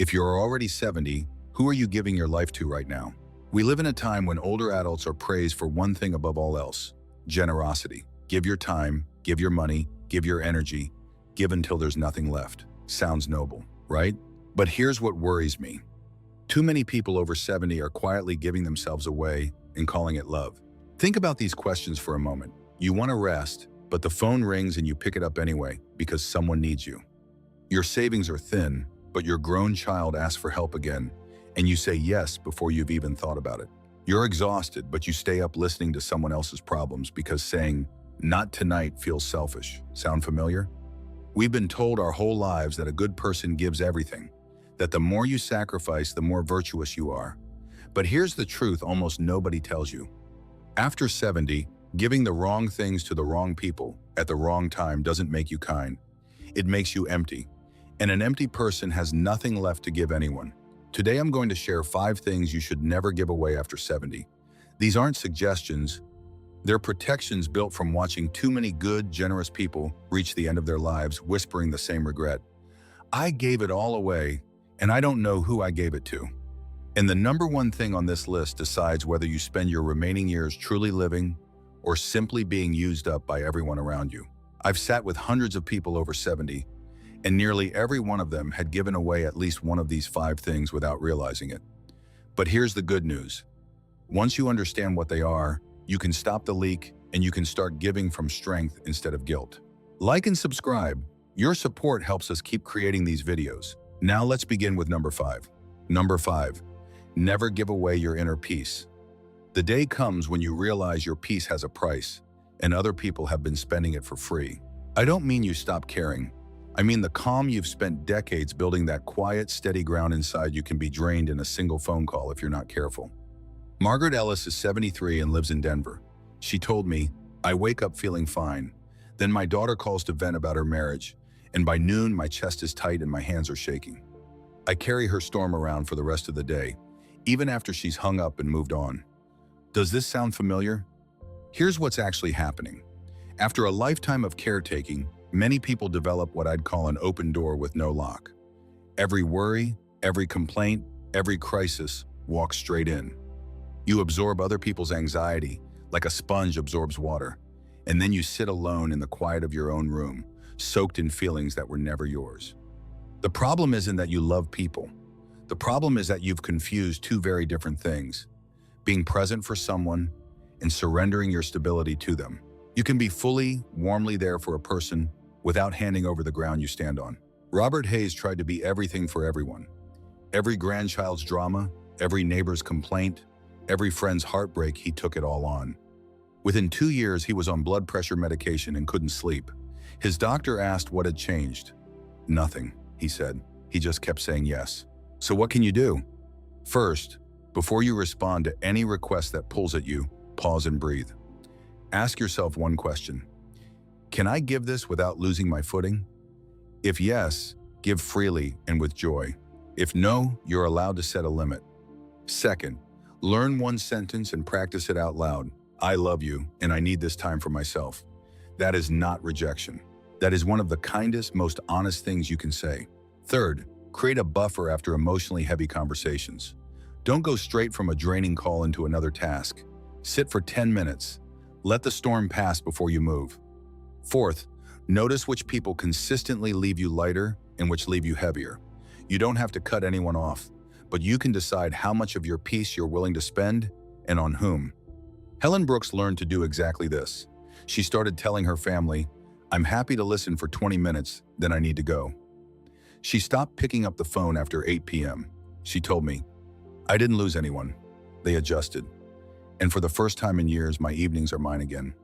If you're already 70, who are you giving your life to right now? We live in a time when older adults are praised for one thing above all else: generosity. Give your time, give your money, give your energy, give until there's nothing left. Sounds noble, right? But here's what worries me. Too many people over 70 are quietly giving themselves away and calling it love. Think about these questions for a moment. You want to rest, but the phone rings and you pick it up anyway because someone needs you. Your savings are thin, but your grown child asks for help again, and you say yes before you've even thought about it. You're exhausted, but you stay up listening to someone else's problems because saying, "Not tonight," feels selfish. Sound familiar? We've been told our whole lives that a good person gives everything, that the more you sacrifice, the more virtuous you are. But here's the truth almost nobody tells you. After 70, giving the wrong things to the wrong people at the wrong time doesn't make you kind. It makes you empty. And an empty person has nothing left to give anyone. Today I'm going to share 5 things you should never give away after 70. These aren't suggestions. They're protections built from watching too many good, generous people reach the end of their lives whispering the same regret. I gave it all away, and I don't know who I gave it to. And the number one thing on this list decides whether you spend your remaining years truly living or simply being used up by everyone around you. I've sat with hundreds of people over 70, and nearly every one of them had given away at least one of these 5 things without realizing it. But here's the good news. Once you understand what they are, you can stop the leak and you can start giving from strength instead of guilt. Like and subscribe. Your support helps us keep creating these videos. Now let's begin with number 5. Number 5. Never give away your inner peace. The day comes when you realize your peace has a price, and other people have been spending it for free. I don't mean you stop caring. I mean the calm you've spent decades building. That quiet, steady ground inside you can be drained in a single phone call if you're not careful. Margaret Ellis is 73 and lives in Denver. She told me, "I wake up feeling fine. Then my daughter calls to vent about her marriage, and by noon my chest is tight and my hands are shaking." I carry her storm around for the rest of the day, even after she's hung up and moved on. Does this sound familiar? Here's what's actually happening. After a lifetime of caretaking, many people develop what I'd call an open door with no lock. Every worry, every complaint, every crisis walks straight in. You absorb other people's anxiety like a sponge absorbs water, and then you sit alone in the quiet of your own room, soaked in feelings that were never yours. The problem isn't that you love people. The problem is that you've confused 2 very different things: being present for someone and surrendering your stability to them. You can be fully, warmly there for a person without handing over the ground you stand on. Robert Hayes tried to be everything for everyone. Every grandchild's drama, every neighbor's complaint, every friend's heartbreak, he took it all on. Within 2 years, he was on blood pressure medication and couldn't sleep. His doctor asked what had changed. "Nothing," he said. He just kept saying yes. So what can you do? First, before you respond to any request that pulls at you, pause and breathe. Ask yourself one question. Can I give this without losing my footing? If yes, give freely and with joy. If no, you're allowed to set a limit. Second, learn one sentence and practice it out loud. "I love you, and I need this time for myself." That is not rejection. That is one of the kindest, most honest things you can say. Third, create a buffer after emotionally heavy conversations. Don't go straight from a draining call into another task. Sit for 10 minutes. Let the storm pass before you move. Fourth, notice which people consistently leave you lighter and which leave you heavier. You don't have to cut anyone off, but you can decide how much of your peace you're willing to spend and on whom. Helen Brooks learned to do exactly this. She started telling her family, "I'm happy to listen for 20 minutes, then I need to go." She stopped picking up the phone after 8 p.m. She told me, "I didn't lose anyone. They adjusted. And for the first time in years, my evenings are mine again."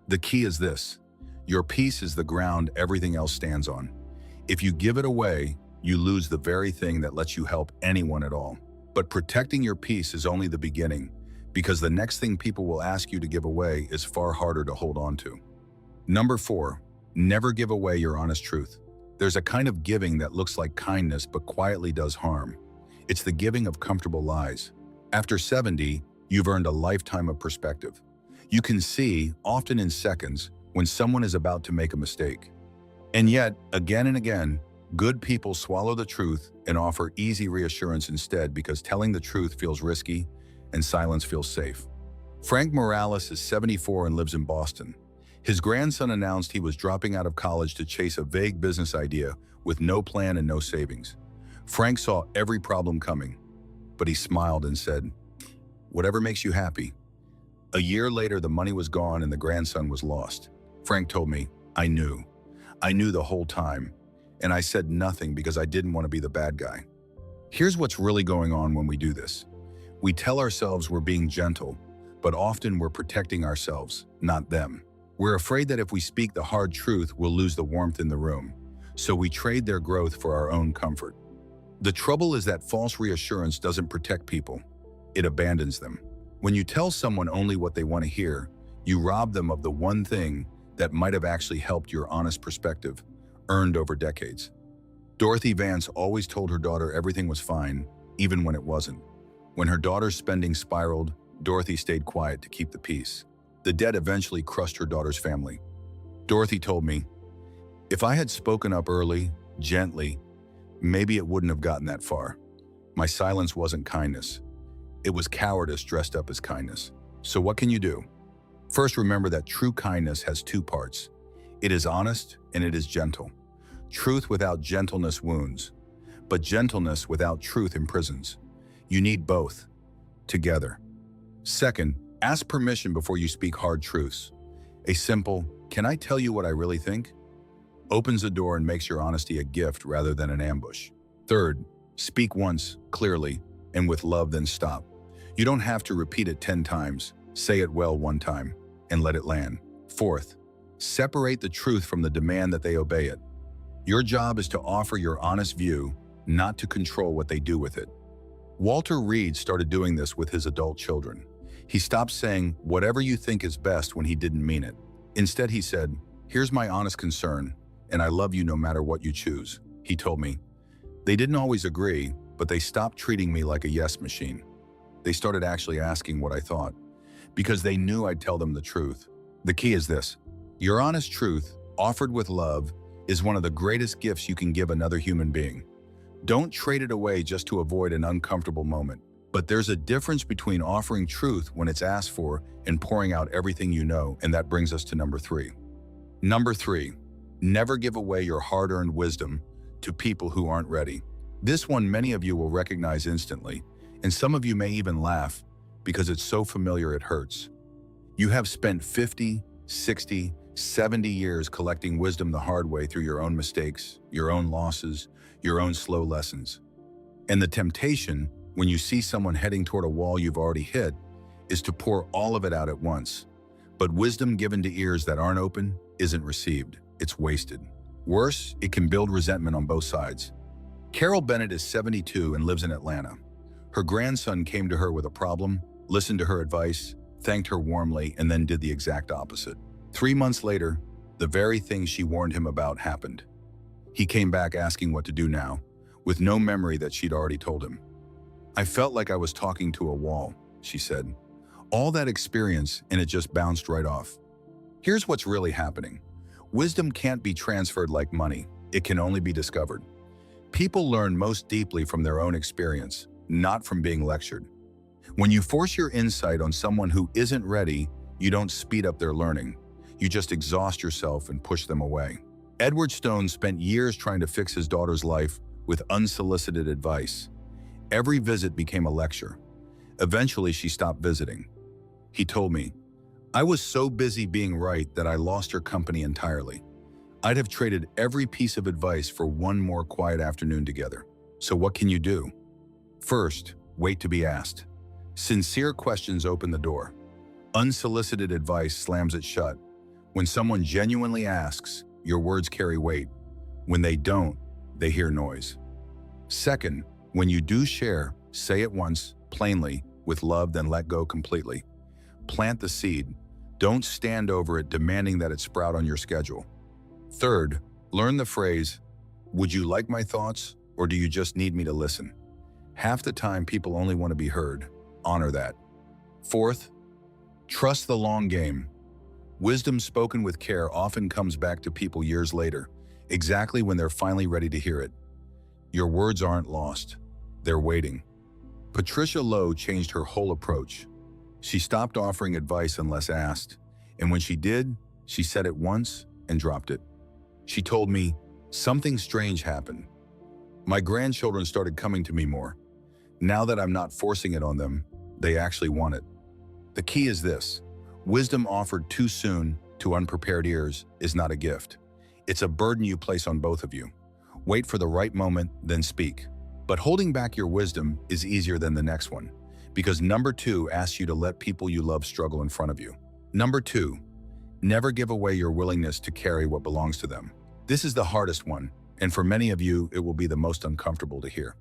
The key is this. Your peace is the ground everything else stands on. If you give it away, you lose the very thing that lets you help anyone at all. But protecting your peace is only the beginning, because the next thing people will ask you to give away is far harder to hold on to. Number 4, never give away your honest truth. There's a kind of giving that looks like kindness but quietly does harm. It's the giving of comfortable lies. After 70, you've earned a lifetime of perspective. You can see, often in seconds, when someone is about to make a mistake. And yet, again and again, Good people swallow the truth and offer easy reassurance instead because telling the truth feels risky and silence feels safe. Frank Morales is 74 and lives in Boston. His grandson announced he was dropping out of college to chase a vague business idea with no plan and no savings. Frank saw every problem coming, but he smiled and said, "Whatever makes you happy." A year later, the money was gone and the grandson was lost. Frank told me, I knew the whole time, and I said nothing because I didn't want to be the bad guy." Here's what's really going on when we do this. We tell ourselves we're being gentle, but often we're protecting ourselves, not them. We're afraid that if we speak the hard truth, we'll lose the warmth in the room, so we trade their growth for our own comfort. The trouble is that false reassurance doesn't protect people, it abandons them. When you tell someone only what they want to hear, you rob them of the one thing that might have actually helped your honest perspective, earned over decades. Dorothy Vance always told her daughter everything was fine, even when it wasn't. When her daughter's spending spiraled, Dorothy stayed quiet to keep the peace. The debt eventually crushed her daughter's family. Dorothy told me, "If I had spoken up early, gently, maybe it wouldn't have gotten that far. My silence wasn't kindness. It was cowardice dressed up as kindness." So what can you do? First, remember that true kindness has two parts. It is honest and it is gentle. Truth without gentleness wounds, but gentleness without truth imprisons. You need both, together. Second, ask permission before you speak hard truths. A simple, "Can I tell you what I really think?" opens the door and makes your honesty a gift rather than an ambush. Third, speak once, clearly, and with love, then stop. You don't have to repeat it 10 times. Say it well one time and let it land. Fourth, separate the truth from the demand that they obey it. Your job is to offer your honest view, not to control what they do with it. Walter Reed started doing this with his adult children. He stopped saying, "Whatever you think is best," when he didn't mean it. Instead, he said, "Here's my honest concern, and I love you no matter what you choose." He told me, "They didn't always agree, but they stopped treating me like a yes machine. They started actually asking what I thought, because they knew I'd tell them the truth." The key is this: your honest truth, offered with love, is one of the greatest gifts you can give another human being. Don't trade it away just to avoid an uncomfortable moment. But there's a difference between offering truth when it's asked for and pouring out everything you know, and that brings us to number 3. Number 3, never give away your hard-earned wisdom to people who aren't ready. This one many of you will recognize instantly, and some of you may even laugh because it's so familiar it hurts. You have spent 50, 60, 70 years collecting wisdom the hard way through your own mistakes, your own losses, your own slow lessons. And the temptation, when you see someone heading toward a wall you've already hit, is to pour all of it out at once. But wisdom given to ears that aren't open isn't received, it's wasted. Worse, it can build resentment on both sides. Carol Bennett is 72 and lives in Atlanta. Her grandson came to her with a problem, listened to her advice, thanked her warmly, and then did the exact opposite. 3 months later, the very thing she warned him about happened. He came back asking what to do now, with no memory that she'd already told him. "I felt like I was talking to a wall," she said. "All that experience, and it just bounced right off." Here's what's really happening. Wisdom can't be transferred like money. It can only be discovered. People learn most deeply from their own experience, not from being lectured. When you force your insight on someone who isn't ready, you don't speed up their learning. You just exhaust yourself and push them away. Edward Stone spent years trying to fix his daughter's life with unsolicited advice. Every visit became a lecture. Eventually, she stopped visiting. He told me, "I was so busy being right that I lost her company entirely. I'd have traded every piece of advice for one more quiet afternoon together." So what can you do? First, wait to be asked. Sincere questions open the door. Unsolicited advice slams it shut. When someone genuinely asks, your words carry weight. When they don't, they hear noise. Second, when you do share, say it once, plainly, with love, then let go completely. Plant the seed. Don't stand over it demanding that it sprout on your schedule. Third, learn the phrase, "Would you like my thoughts, or do you just need me to listen?" Half the time, people only want to be heard. Honor that. Fourth, trust the long game. Wisdom spoken with care often comes back to people years later, exactly when they're finally ready to hear it. Your words aren't lost. They're waiting. Patricia Lowe changed her whole approach. She stopped offering advice unless asked, and when she did, she said it once and dropped it. She told me, something strange happened. My grandchildren started coming to me more. Now that I'm not forcing it on them, they actually want it. The key is this: wisdom offered too soon to unprepared ears is not a gift. It's a burden you place on both of you. Wait for the right moment, then speak. But holding back your wisdom is easier than the next one, because number 2 asks you to let people you love struggle in front of you. Number 2, never give away your willingness to carry what belongs to them. This is the hardest one, and for many of you, it will be the most uncomfortable to hear.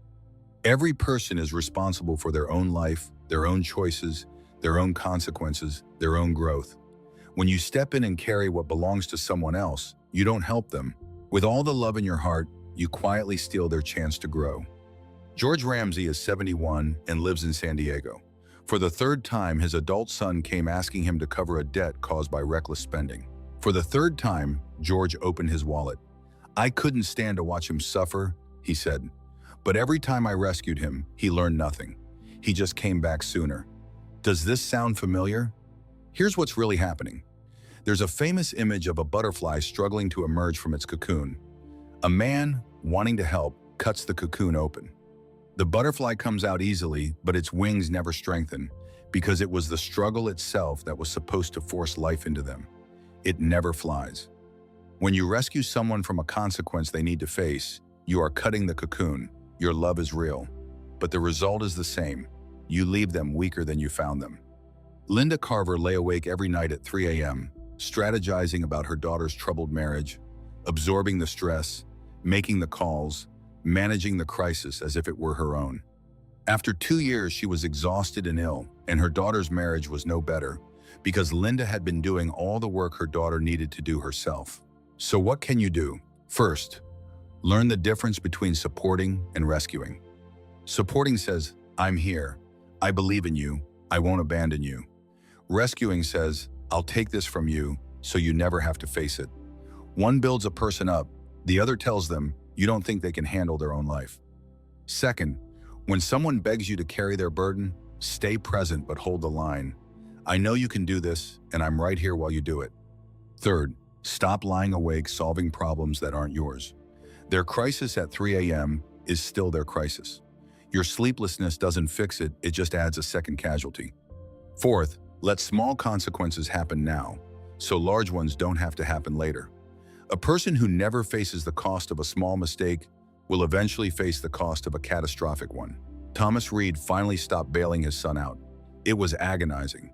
Every person is responsible for their own life, their own choices, their own consequences, their own growth. When you step in and carry what belongs to someone else, you don't help them. With all the love in your heart, you quietly steal their chance to grow. George Ramsey is 71 and lives in San Diego. For the 3rd time, his adult son came asking him to cover a debt caused by reckless spending. For the 3rd time, George opened his wallet. I couldn't stand to watch him suffer, he said. But every time I rescued him, he learned nothing. He just came back sooner. Does this sound familiar? Here's what's really happening. There's a famous image of a butterfly struggling to emerge from its cocoon. A man, wanting to help, cuts the cocoon open. The butterfly comes out easily, but its wings never strengthen, because it was the struggle itself that was supposed to force life into them. It never flies. When you rescue someone from a consequence they need to face, you are cutting the cocoon. Your love is real, but the result is the same. You leave them weaker than you found them. Linda Carver lay awake every night at 3 a.m., strategizing about her daughter's troubled marriage, absorbing the stress, making the calls, managing the crisis as if it were her own. After 2 years, she was exhausted and ill, and her daughter's marriage was no better, because Linda had been doing all the work her daughter needed to do herself. So what can you do? First, learn the difference between supporting and rescuing. Supporting says, I'm here. I believe in you. I won't abandon you. Rescuing says, I'll take this from you so you never have to face it. One builds a person up. The other tells them you don't think they can handle their own life. Second, when someone begs you to carry their burden, stay present but hold the line. I know you can do this, and I'm right here while you do it. Third, stop lying awake solving problems that aren't yours. Their crisis at 3 a.m. is still their crisis. Your sleeplessness doesn't fix it, it just adds a second casualty. Fourth, let small consequences happen now, so large ones don't have to happen later. A person who never faces the cost of a small mistake will eventually face the cost of a catastrophic one. Thomas Reed finally stopped bailing his son out. It was agonizing.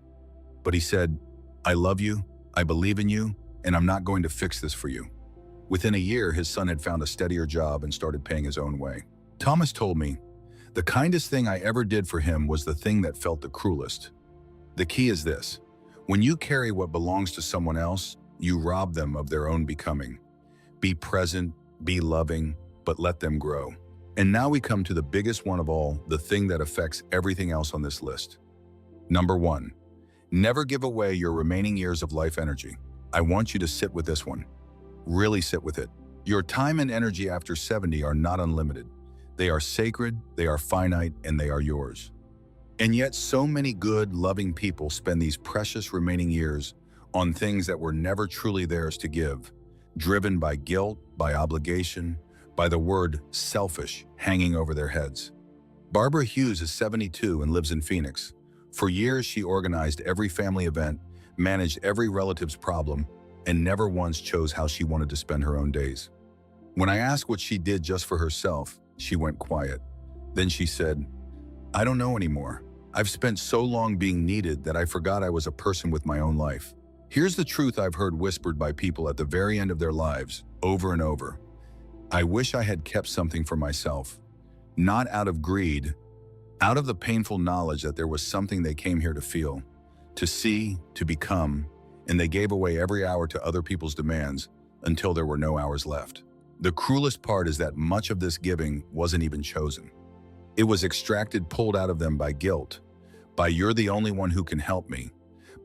But he said, I love you, I believe in you, and I'm not going to fix this for you. Within a year, his son had found a steadier job and started paying his own way. Thomas told me, the kindest thing I ever did for him was the thing that felt the cruelest. The key is this: when you carry what belongs to someone else, you rob them of their own becoming. Be present, be loving, but let them grow. And now we come to the biggest one of all, the thing that affects everything else on this list. Number 1, never give away your remaining years of life energy. I want you to sit with this one. Really sit with it. Your time and energy after 70 are not unlimited. They are sacred, they are finite, and they are yours. And yet so many good, loving people spend these precious remaining years on things that were never truly theirs to give, driven by guilt, by obligation, by the word selfish hanging over their heads. Barbara Hughes is 72 and lives in Phoenix. For years, she organized every family event, managed every relative's problem, and never once chose how she wanted to spend her own days. When I asked what she did just for herself, she went quiet. Then she said, I don't know anymore. I've spent so long being needed that I forgot I was a person with my own life. Here's the truth I've heard whispered by people at the very end of their lives, over and over. I wish I had kept something for myself. Not out of greed, out of the painful knowledge that there was something they came here to feel, to see, to become, and they gave away every hour to other people's demands until there were no hours left. The cruelest part is that much of this giving wasn't even chosen. It was extracted, pulled out of them by guilt, by you're the only one who can help me,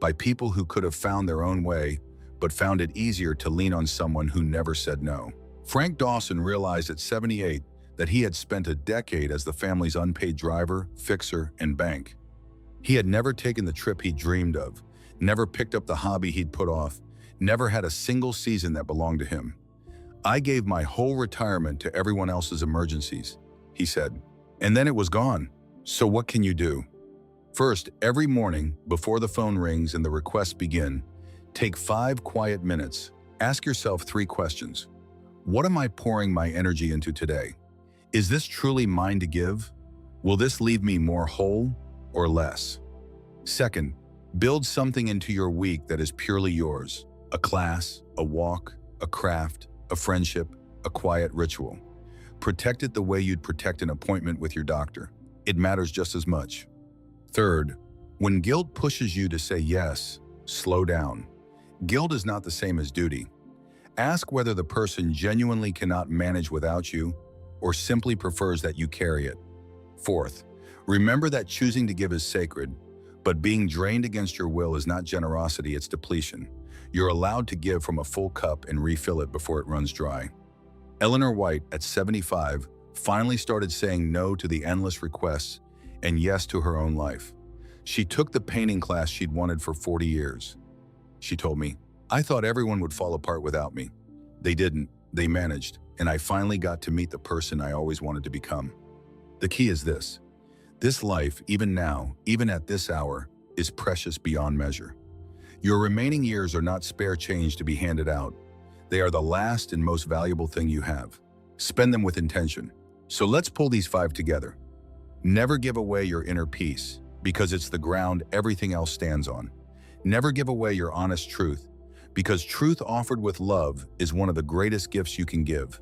by people who could have found their own way, but found it easier to lean on someone who never said no. Frank Dawson realized at 78 that he had spent a decade as the family's unpaid driver, fixer, and bank. He had never taken the trip he dreamed of, never picked up the hobby he'd put off, never had a single season that belonged to him. "I gave my whole retirement to everyone else's emergencies," he said, "and then it was gone." So what can you do? First, every morning, before the phone rings and the requests begin, take 5 quiet minutes. Ask yourself 3 questions. What am I pouring my energy into today? Is this truly mine to give? Will this leave me more whole or less? Second, build something into your week that is purely yours. A class, a walk, a craft, a friendship, a quiet ritual. Protect it the way you'd protect an appointment with your doctor. It matters just as much. Third, when guilt pushes you to say yes, slow down. Guilt is not the same as duty. Ask whether the person genuinely cannot manage without you or simply prefers that you carry it. Fourth, remember that choosing to give is sacred, but being drained against your will is not generosity, it's depletion. You're allowed to give from a full cup and refill it before it runs dry. Eleanor White, at 75, finally started saying no to the endless requests and yes to her own life. She took the painting class she'd wanted for 40 years. She told me, "I thought everyone would fall apart without me. They didn't, they managed, and I finally got to meet the person I always wanted to become." The key is this. This life, even now, even at this hour, is precious beyond measure. Your remaining years are not spare change to be handed out. They are the last and most valuable thing you have. Spend them with intention. So let's pull these 5 together. Never give away your inner peace, because it's the ground everything else stands on. Never give away your honest truth, because truth offered with love is one of the greatest gifts you can give.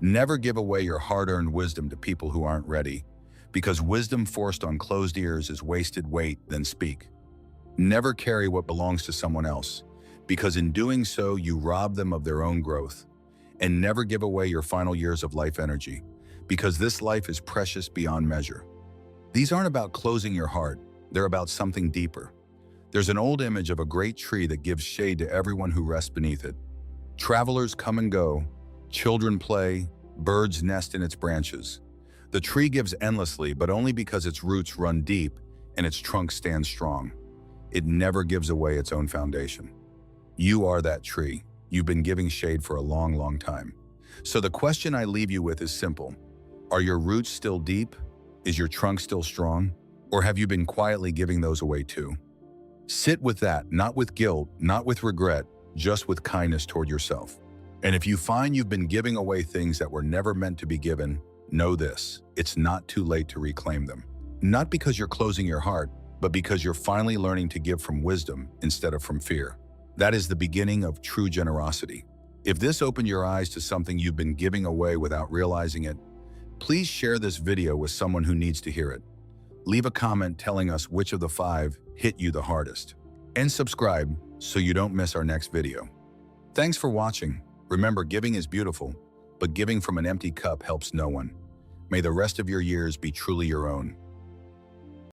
Never give away your hard-earned wisdom to people who aren't ready, because wisdom forced on closed ears is wasted. Wait, then speak. Never carry what belongs to someone else, because in doing so, you rob them of their own growth. And never give away your final years of life energy, because this life is precious beyond measure. These aren't about closing your heart, they're about something deeper. There's an old image of a great tree that gives shade to everyone who rests beneath it. Travelers come and go, children play, birds nest in its branches. The tree gives endlessly, but only because its roots run deep and its trunk stands strong. It never gives away its own foundation. You are that tree. You've been giving shade for a long, long time. So the question I leave you with is simple. Are your roots still deep? Is your trunk still strong? Or have you been quietly giving those away too? Sit with that, not with guilt, not with regret, just with kindness toward yourself. And if you find you've been giving away things that were never meant to be given, know this, it's not too late to reclaim them. Not because you're closing your heart, but because you're finally learning to give from wisdom instead of from fear. That is the beginning of true generosity. If this opened your eyes to something you've been giving away without realizing it, please share this video with someone who needs to hear it. Leave a comment telling us which of the 5 hit you the hardest. And subscribe so you don't miss our next video. Thanks for watching. Remember, giving is beautiful, but giving from an empty cup helps no one. May the rest of your years be truly your own.